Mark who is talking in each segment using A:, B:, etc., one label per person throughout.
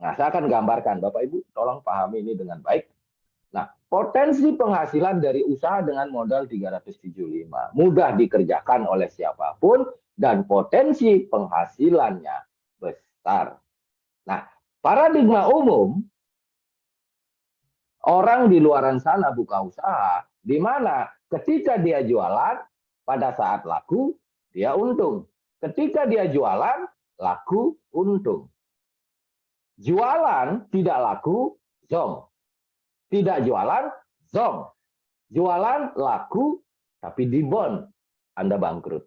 A: Nah, saya akan gambarkan. Bapak Ibu tolong pahami ini dengan baik. Nah, potensi penghasilan dari usaha dengan modal 375 mudah dikerjakan oleh siapapun dan potensi penghasilannya besar. Nah, paradigma umum orang di luaran sana buka usaha, di mana ketika dia jualan, pada saat laku, dia untung. Ketika dia jualan, laku, untung. Jualan tidak laku, zong. Tidak jualan, zong. Jualan laku, tapi dibon, Anda bangkrut.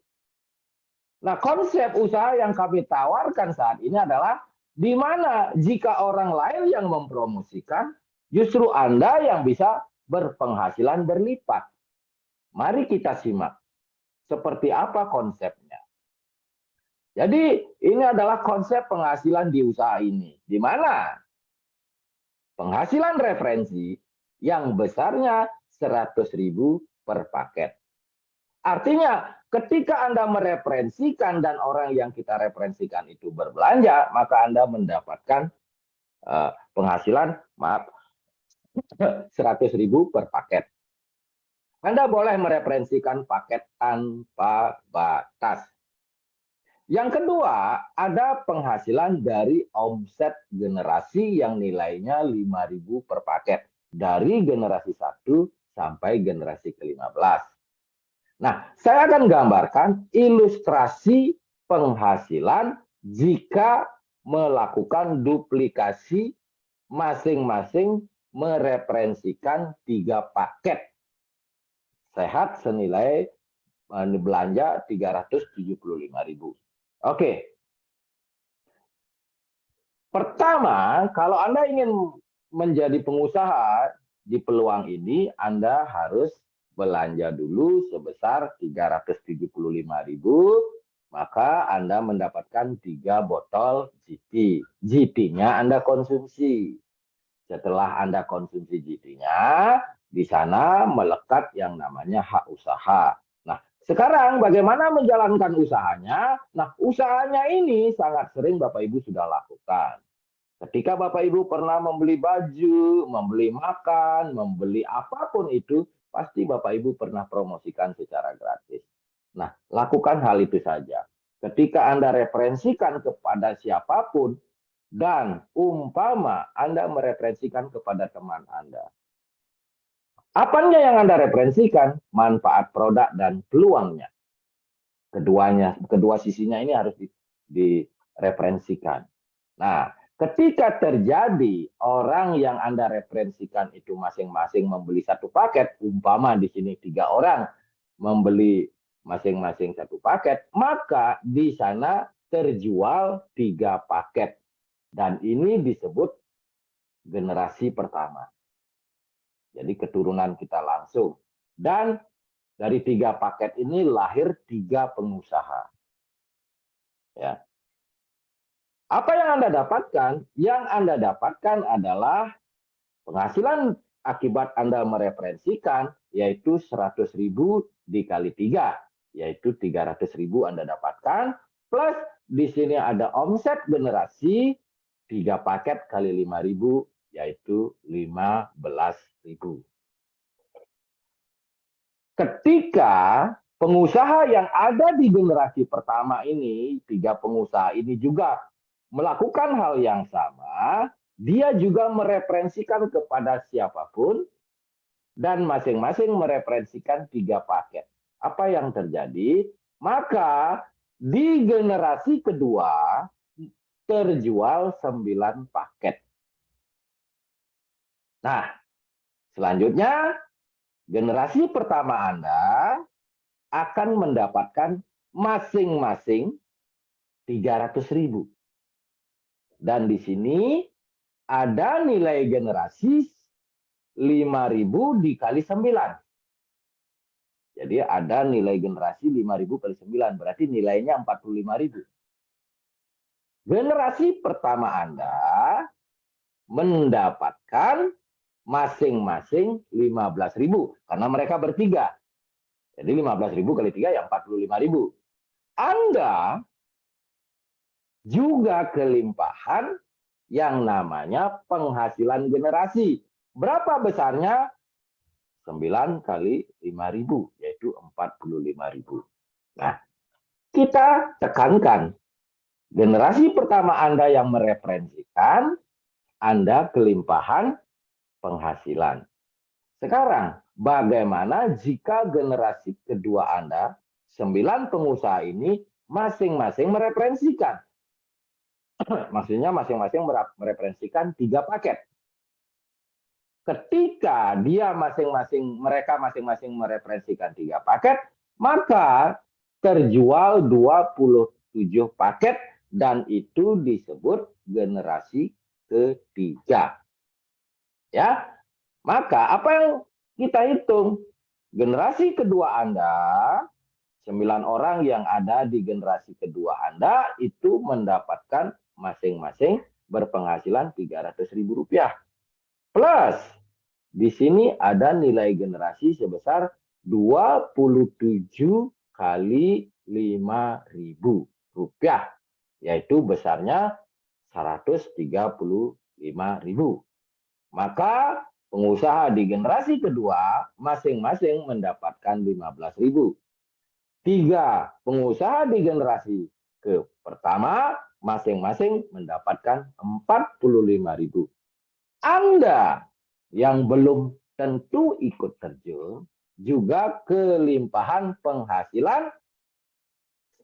A: Nah, konsep usaha yang kami tawarkan saat ini adalah di mana jika orang lain yang mempromosikan, justru Anda yang bisa berpenghasilan berlipat. Mari kita simak seperti apa konsepnya. Jadi ini adalah konsep penghasilan di usaha ini, di mana penghasilan referensi yang besarnya 100.000 per paket. Artinya ketika Anda mereferensikan dan orang yang kita referensikan itu berbelanja, maka Anda mendapatkan penghasilan 100.000 per paket. Anda boleh mereferensikan paket tanpa batas. Yang kedua, ada penghasilan dari omset generasi yang nilainya 5.000 per paket. Dari generasi 1 sampai generasi ke-15. Nah, saya akan gambarkan ilustrasi penghasilan jika melakukan duplikasi masing-masing mereferensikan 3 paket. Sehat senilai belanja 375.000. Oke. Pertama, kalau Anda ingin menjadi pengusaha di peluang ini, Anda harus belanja dulu sebesar 375.000, maka Anda mendapatkan 3 botol GT. GT-nya Anda konsumsi. Setelah Anda konsumsi GT-nya, di sana melekat yang namanya hak usaha. Nah, sekarang bagaimana menjalankan usahanya? Nah, usahanya ini sangat sering Bapak Ibu sudah lakukan. Ketika Bapak Ibu pernah membeli baju, membeli makan, membeli apapun itu, pasti Bapak Ibu pernah promosikan secara gratis. Nah, lakukan hal itu saja. Ketika Anda referensikan kepada siapapun, dan umpama Anda mereferensikan kepada teman Anda. Apanya yang Anda referensikan? Manfaat produk dan peluangnya. Kedua sisinya ini harus direferensikan. Nah, ketika terjadi orang yang Anda referensikan itu masing-masing membeli 1 paket, umpama di sini 3 orang membeli masing-masing 1 paket, maka di sana terjual 3 paket. Dan ini disebut generasi pertama. Jadi keturunan kita langsung. Dan dari 3 paket ini lahir 3 pengusaha. Ya. Apa yang Anda dapatkan? Yang Anda dapatkan adalah penghasilan akibat Anda mereferensikan, yaitu 100.000 dikali 3, yaitu 300.000 Anda dapatkan, plus di sini ada omset generasi 3 paket kali 5.000, yaitu 15.000. Ketika pengusaha yang ada di generasi pertama ini, 3 pengusaha ini juga melakukan hal yang sama, dia juga mereferensikan kepada siapapun, dan masing-masing mereferensikan 3 paket. Apa yang terjadi? Maka di generasi kedua, terjual 9 paket. Nah, selanjutnya generasi pertama Anda akan mendapatkan masing-masing 300.000. Dan di sini ada nilai generasi 5.000 dikali 9. Jadi ada nilai generasi 5.000 kali 9, berarti nilainya 45.000. Generasi pertama Anda mendapatkan masing-masing 15.000 karena mereka bertiga. Jadi 15.000 kali 3 ya 45.000. Anda juga kelimpahan yang namanya penghasilan generasi. Berapa besarnya? 9 kali 5.000, yaitu 45.000. Nah, kita tekankan, generasi pertama Anda yang mereferensikan, Anda kelimpahan penghasilan. Sekarang, bagaimana jika generasi kedua Anda, 9 pengusaha ini, masing-masing mereferensikan? Maksudnya masing-masing mereferensikan 3 paket. Ketika mereka masing-masing mereferensikan 3 paket, maka terjual 27 paket dan itu disebut generasi ketiga. Ya, maka apa yang kita hitung? Generasi kedua Anda, 9 orang yang ada di generasi kedua Anda itu mendapatkan masing-masing berpenghasilan Rp300.000. Plus, di sini ada nilai generasi sebesar 27 kali 5.000 rupiah, yaitu besarnya 135.000. Maka pengusaha di generasi kedua masing-masing mendapatkan 15.000. 3 pengusaha di generasi ke pertama masing-masing mendapatkan 45.000. Anda yang belum tentu ikut terjun juga kelimpahan penghasilan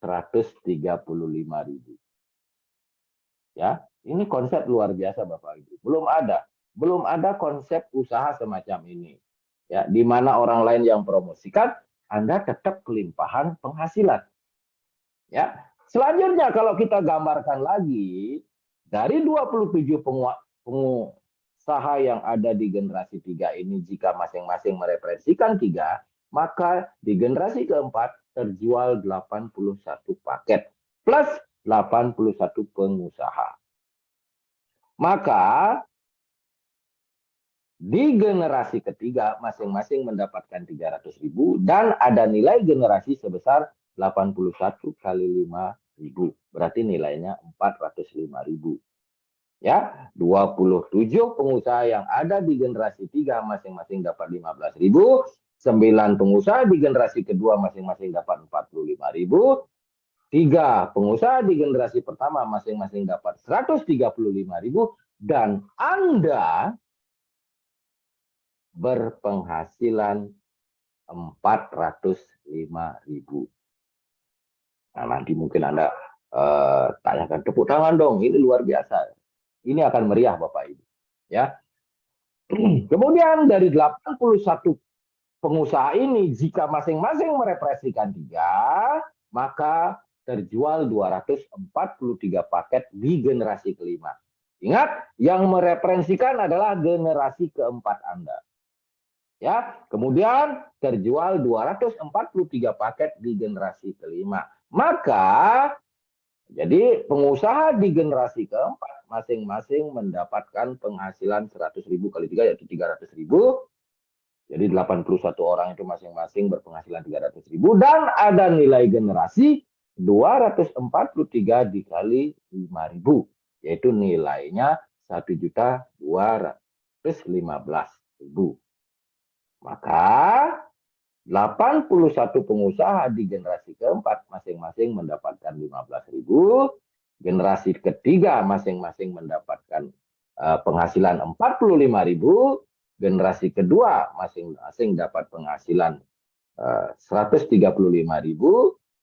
A: 135.000. Ya, ini konsep luar biasa Bapak Ibu. Belum ada konsep usaha semacam ini. Ya, di mana orang lain yang promosikan, Anda tetap kelimpahan penghasilan. Ya, selanjutnya kalau kita gambarkan lagi dari 27 pengusaha yang ada di generasi 3 ini, jika masing-masing mereferensikan 3, maka di generasi keempat terjual 81 paket plus 81 pengusaha. Maka di generasi ketiga masing-masing mendapatkan 300.000 dan ada nilai generasi sebesar 81 kali 5.000. Berarti nilainya 405.000. Ya, 27 pengusaha yang ada di generasi 3 masing-masing dapat 15.000, 9 pengusaha di generasi kedua masing-masing dapat 45.000, 3 pengusaha di generasi pertama masing-masing dapat 135.000, dan Anda berpenghasilan 405.000. Nah, nanti mungkin Anda tanyakan, tepuk tangan dong, ini luar biasa. Ini akan meriah Bapak Ibu. Ya. Kemudian dari 81 pengusaha ini, jika masing-masing mereferensikan 3, maka terjual 243 paket di generasi kelima. Ingat, yang mereferensikan adalah generasi keempat Anda. Ya, kemudian terjual 243 paket di generasi kelima. Maka jadi pengusaha di generasi keempat masing-masing mendapatkan penghasilan 100.000 kali 3 yaitu 300.000. Jadi 81 orang itu masing-masing berpenghasilan 300.000 dan ada nilai generasi 243 dikali 5.000 yaitu nilainya 1.215.000. Maka 81 pengusaha di generasi keempat masing-masing mendapatkan 15.000, generasi ketiga masing-masing mendapatkan penghasilan 45.000, generasi kedua masing-masing dapat penghasilan 135.000,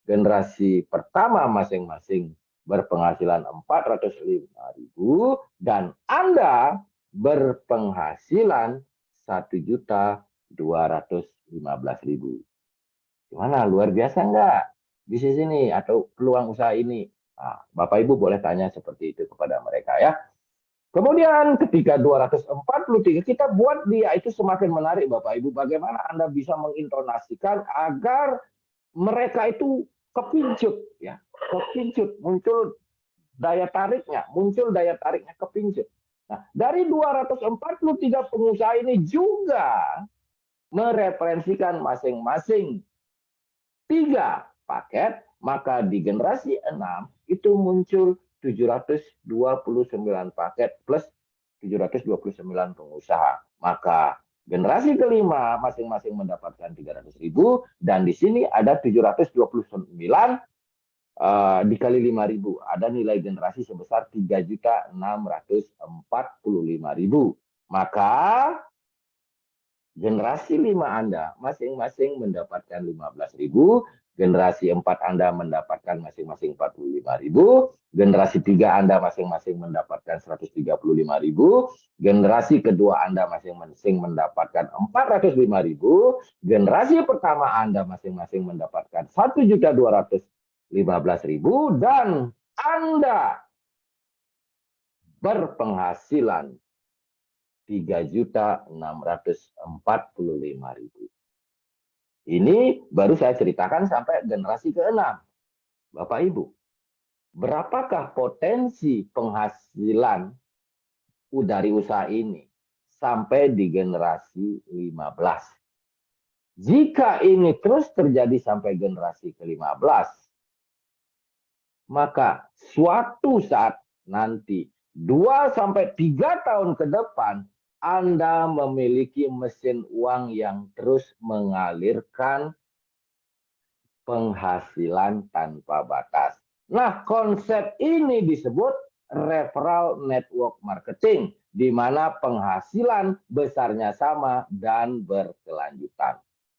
A: generasi pertama masing-masing berpenghasilan 405.000, dan Anda berpenghasilan 1.215.000. Gimana? Luar biasa enggak bisnis ini atau peluang usaha ini? Nah, Bapak Ibu boleh tanya seperti itu kepada mereka ya. Kemudian ketika 243 kita buat dia itu semakin menarik Bapak Ibu. Bagaimana Anda bisa mengintonasikan agar mereka itu kepincut ya, kepincut, muncul daya tariknya kepincut. Nah, dari 243 pengusaha ini juga mereferensikan masing-masing 3 paket, maka di generasi 6 itu muncul 729 paket plus 729 pengusaha. Maka generasi kelima masing-masing mendapatkan 300.000 dan di sini ada 729 dikali 5.000, ada nilai generasi sebesar 3.645.000. Maka generasi 5 Anda masing-masing mendapatkan 15.000, generasi 4 Anda mendapatkan masing-masing 45.000, generasi 3 Anda masing-masing mendapatkan 135.000, generasi kedua Anda masing-masing mendapatkan 405.000, generasi pertama Anda masing-masing mendapatkan 1.215.000 dan Anda berpenghasilan 3.645.000. Ini baru saya ceritakan sampai generasi ke-6. Bapak Ibu, berapakah potensi penghasilan dari usaha ini sampai di generasi 15? Jika ini terus terjadi sampai generasi ke-15, maka suatu saat nanti 2-3 tahun ke depan Anda memiliki mesin uang yang terus mengalirkan penghasilan tanpa batas. Nah, konsep ini disebut referral network marketing, di mana penghasilan besarnya sama dan berkelanjutan.